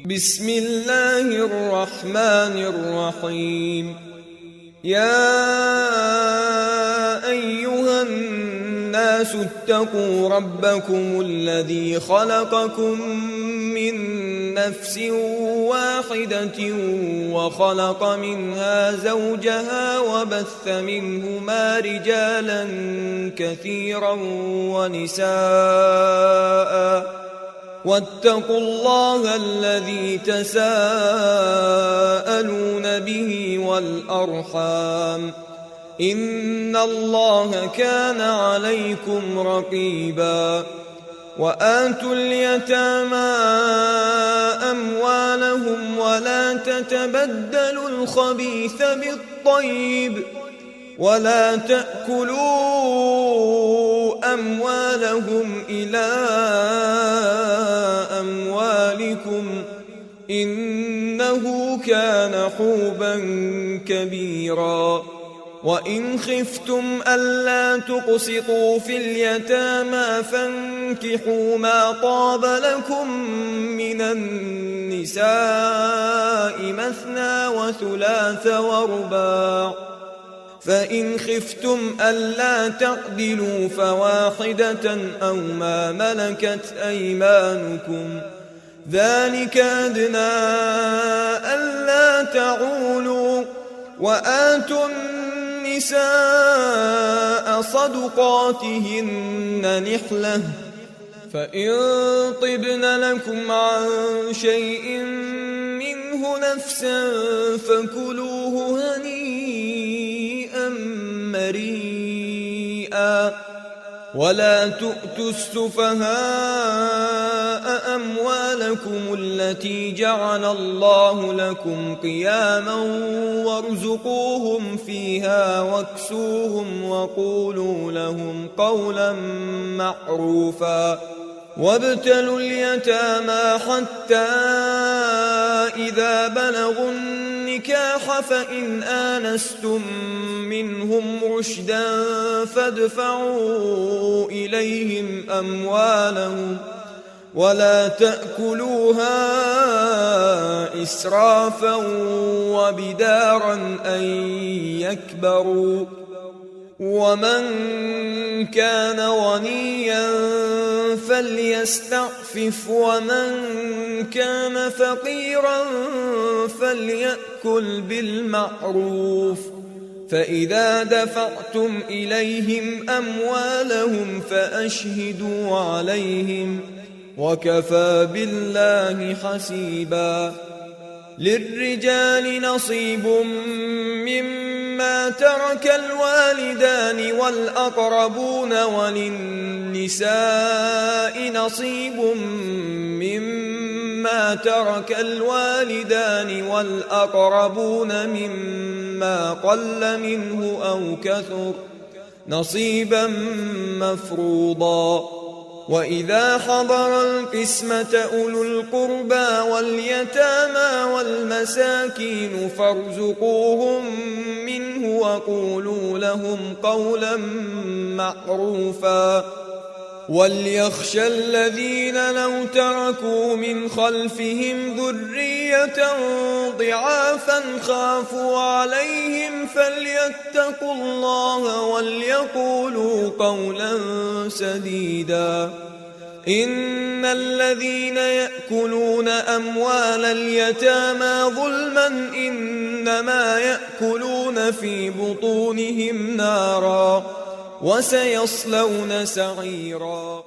بسم الله الرحمن الرحيم. يا أيها الناس اتقوا ربكم الذي خلقكم من نفس واحدة وخلق منها زوجها وبث منهما رجالا كثيرا ونساء واتقوا الله الذي تساءلون به والأرحام إن الله كان عليكم رقيبا. وآتوا اليتامى أموالهم ولا تتبدلوا الخبيث بالطيب ولا تأكلوا أموالهم إلى أموالكم إنه كان حوبا كبيرا. وإن خفتم ألا تقسطوا في اليتامى فانكحوا ما طاب لكم من النساء مثنى وثلاث ورباع، فإن خفتم ألا تعدلوا فواحدة أو ما ملكت أيمانكم ذلك أدنى ألا تعولوا. وآتوا النساء صدقاتهن نحلة فإن طبن لكم عن شيء منه نفسا فكلوه هنيئا مريئا. ولا تؤتوا السفهاء أموالكم التي جعل الله لكم قياما وارزقوهم فيها واكسوهم وقولوا لهم قولا معروفا. وابتلوا اليتامى حتى إذا بلغوا النكاح فإن آنستم منهم رشدا فادفعوا إليهم أموالهم ولا تأكلوها إسرافا وبدارا أن يكبروا. ومن كان غنيا فليستعفف ومن كان فقيرا فليأكل بالمعروف. فإذا دفعتم إليهم أموالهم فأشهدوا عليهم وكفى بالله حسيبا. للرجال نصيب مما ترك الوالدان والأقربون وللنساء نصيب مما ترك الوالدان والأقربون مما قل منه أو كثر نصيبا مفروضا. وإذا حضر القسمة أولو القربى واليتامى والمساكين فارزقوهم منه وقولوا لهم قولا معروفا. وليخشى الذين لو تركوا من خلفهم ذرية ضعافا خافوا عليهم فليتقوا الله وليقولوا قولا سديدا. إن الذين يأكلون أموال اليتامى ظلما إنما يأكلون في بطونهم نارا وسيصلون سعيرا.